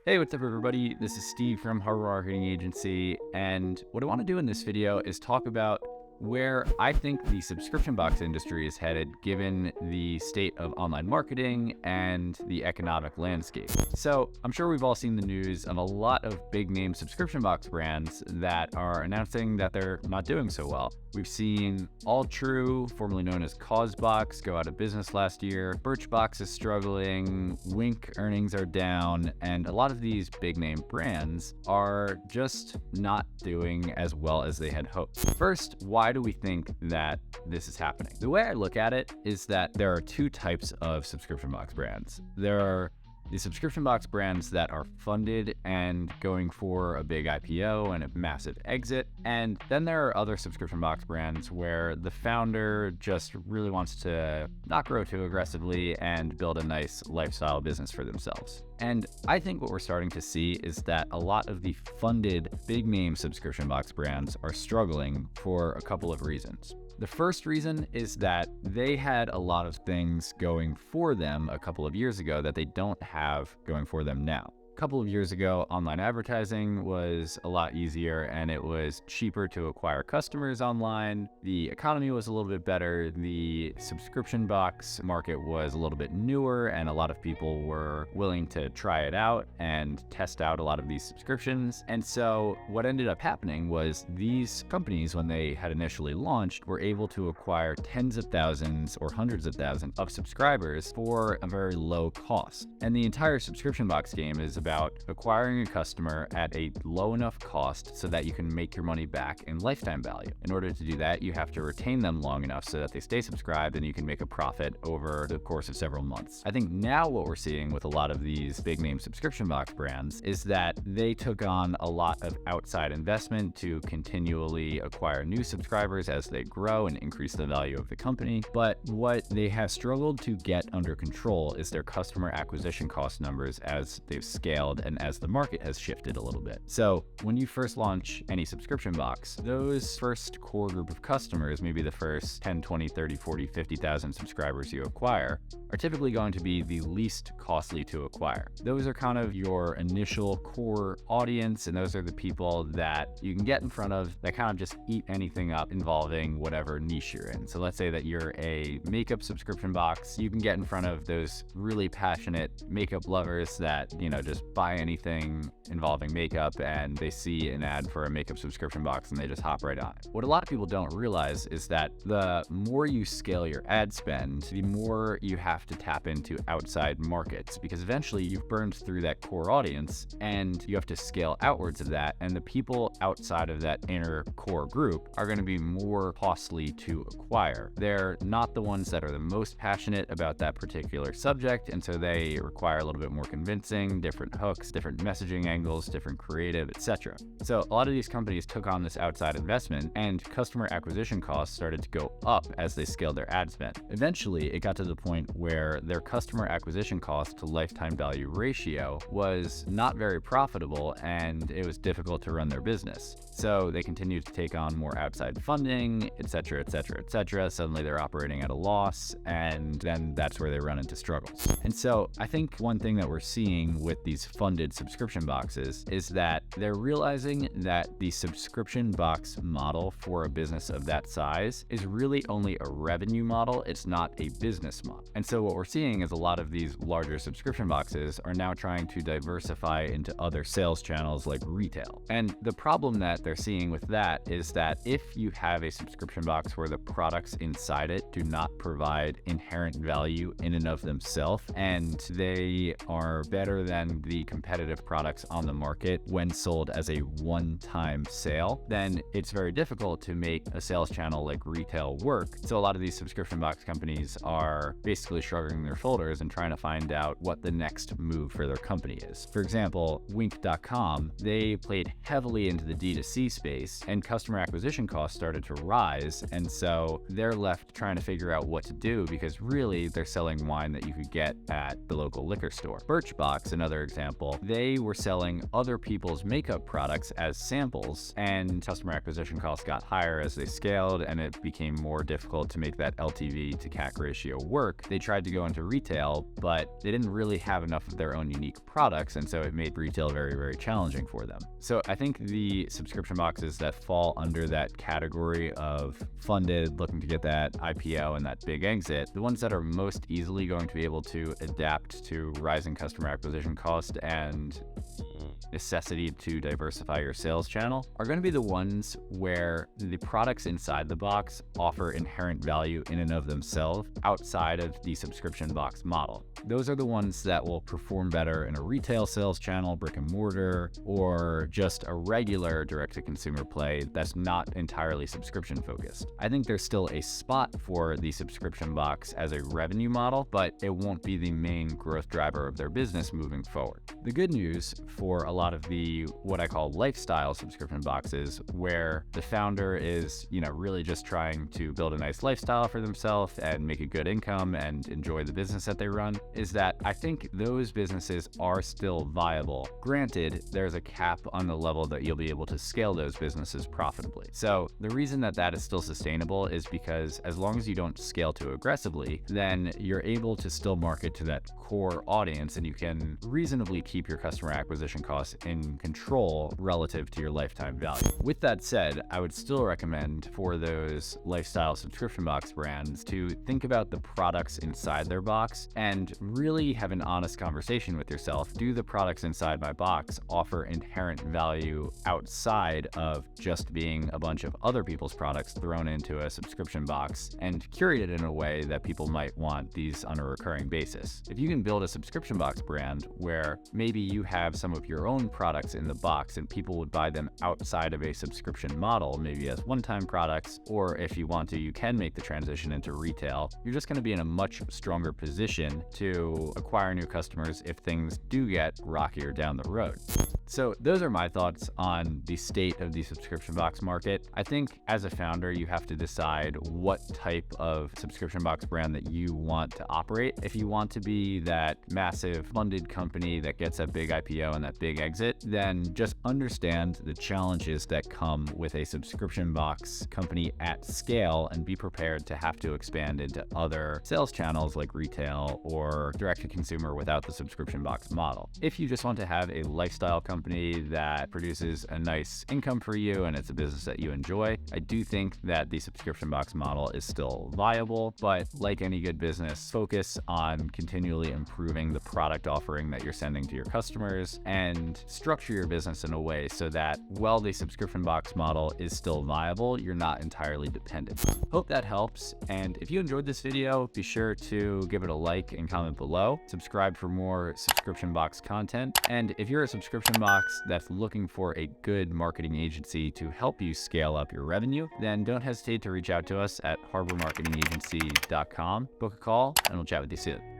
Hey, what's up everybody? This is Steve from Harbor Marketing Agency, and what I want to do in this video is talk about where I think the subscription box industry is headed given the state of online marketing and the economic landscape. So I'm sure we've all seen the news of a lot of big name subscription box brands that are announcing that they're not doing so well. We've seen AllTrue, formerly known as CauseBox, go out of business last year. Birchbox is struggling, Wink earnings are down, and a lot of these big name brands are just not doing as well as they had hoped. First, why do we think that this is happening? The way I look at it is that there are two types of subscription box brands. There are the subscription box brands that are funded and going for a big IPO and a massive exit. And then there are other subscription box brands where the founder just really wants to not grow too aggressively and build a nice lifestyle business for themselves. And I think what we're starting to see is that a lot of the funded big name subscription box brands are struggling for a couple of reasons. The first reason is that they had a lot of things going for them a couple of years ago that they don't have going for them now. A couple of years ago, online advertising was a lot easier and it was cheaper to acquire customers online. The economy was a little bit better. The subscription box market was a little bit newer and a lot of people were willing to try it out and test out a lot of these subscriptions. And so what ended up happening was these companies, when they had initially launched, were able to acquire tens of thousands or hundreds of thousands of subscribers for a very low cost. And the entire subscription box game is about acquiring a customer at a low enough cost so that you can make your money back in lifetime value. In order to do that, you have to retain them long enough so that they stay subscribed and you can make a profit over the course of several months. I think now what we're seeing with a lot of these big name subscription box brands is that they took on a lot of outside investment to continually acquire new subscribers as they grow and increase the value of the company. But what they have struggled to get under control is their customer acquisition cost numbers as they've scaled and as the market has shifted a little bit. So when you first launch any subscription box, those first core group of customers, maybe the first 10, 20, 30, 40, 50,000 subscribers you acquire, are typically going to be the least costly to acquire. Those are kind of your initial core audience, and those are the people that you can get in front of that kind of just eat anything up involving whatever niche you're in. So let's say that you're a makeup subscription box, you can get in front of those really passionate makeup lovers that, just buy anything involving makeup and they see an ad for a makeup subscription box and they just hop right on it. What a lot of people don't realize is that the more you scale your ad spend, the more you have to tap into outside markets, because eventually you've burned through that core audience and you have to scale outwards of that, and the people outside of that inner core group are going to be more costly to acquire. They're not the ones that are the most passionate about that particular subject, and so they require a little bit more convincing, different hooks, different messaging angles, different creative, etc. So a lot of these companies took on this outside investment and customer acquisition costs started to go up as they scaled their ad spend. Eventually, it got to the point where their customer acquisition cost to lifetime value ratio was not very profitable and it was difficult to run their business. So they continued to take on more outside funding, etc., etc., etc. Suddenly they're operating at a loss, and then that's where they run into struggles. And so I think one thing that we're seeing with these funded subscription boxes is that they're realizing that the subscription box model for a business of that size is really only a revenue model. It's not a business model. And so what we're seeing is a lot of these larger subscription boxes are now trying to diversify into other sales channels like retail. And the problem that they're seeing with that is that if you have a subscription box where the products inside it do not provide inherent value in and of themselves, and they are better than the competitive products on the market when sold as a one-time sale, then it's very difficult to make a sales channel like retail work. So a lot of these subscription box companies are basically shrugging their shoulders and trying to find out what the next move for their company is. For example, Wink.com, they played heavily into the D2C space and customer acquisition costs started to rise, and so they're left trying to figure out what to do because really they're selling wine that you could get at the local liquor store. Birchbox, another example example, they were selling other people's makeup products as samples, and customer acquisition costs got higher as they scaled, and it became more difficult to make that LTV to CAC ratio work. They tried to go into retail, but they didn't really have enough of their own unique products, and so it made retail very, very challenging for them. So I think the subscription boxes that fall under that category of funded, looking to get that IPO and that big exit, the ones that are most easily going to be able to adapt to rising customer acquisition cost and necessity to diversify your sales channel, are going to be the ones where the products inside the box offer inherent value in and of themselves outside of the subscription box model. Those are the ones that will perform better in a retail sales channel, brick and mortar, or just a regular direct-to-consumer play that's not entirely subscription focused. I think there's still a spot for the subscription box as a revenue model, but it won't be the main growth driver of their business moving forward. The good news for a lot of the what I call lifestyle subscription boxes, where the founder is, really just trying to build a nice lifestyle for themselves and make a good income and enjoy the business that they run, is that I think those businesses are still viable. Granted, there's a cap on the level that you'll be able to scale those businesses profitably. So the reason that that is still sustainable is because as long as you don't scale too aggressively, then you're able to still market to that core audience, and you can reasonably keep your customer acquisition costs in control relative to your lifetime value. With that said, I would still recommend for those lifestyle subscription box brands to think about the products inside their box and really have an honest conversation with yourself. Do the products inside my box offer inherent value outside of just being a bunch of other people's products thrown into a subscription box and curated in a way that people might want these on a recurring basis? If you can build a subscription box brand where maybe you have some of your own products in the box and people would buy them outside of a subscription model, maybe as one-time products, or if you want to, you can make the transition into retail, you're just going to be in a much stronger position to acquire new customers if things do get rockier down the road. So those are my thoughts on the state of the subscription box market. I think as a founder, you have to decide what type of subscription box brand that you want to operate. If you want to be that massive funded company that gets a big IPO and that big exit, then just understand the challenges that come with a subscription box company at scale and be prepared to have to expand into other sales channels like retail or direct to consumer without the subscription box model. If you just want to have a lifestyle company that produces a nice income for you and it's a business that you enjoy, I do think that the subscription box model is still viable, but like any good business, focus on continually improving the product offering that you're sending to your customers and structure your business in a way so that while the subscription box model is still viable, you're not entirely dependent. Hope that helps, and if you enjoyed this video, be sure to give it a like and comment below. Subscribe for more subscription box content, and if you're a subscription box that's looking for a good marketing agency to help you scale up your revenue, then don't hesitate to reach out to us at harbormarketingagency.com. Book a call, and we'll chat with you soon.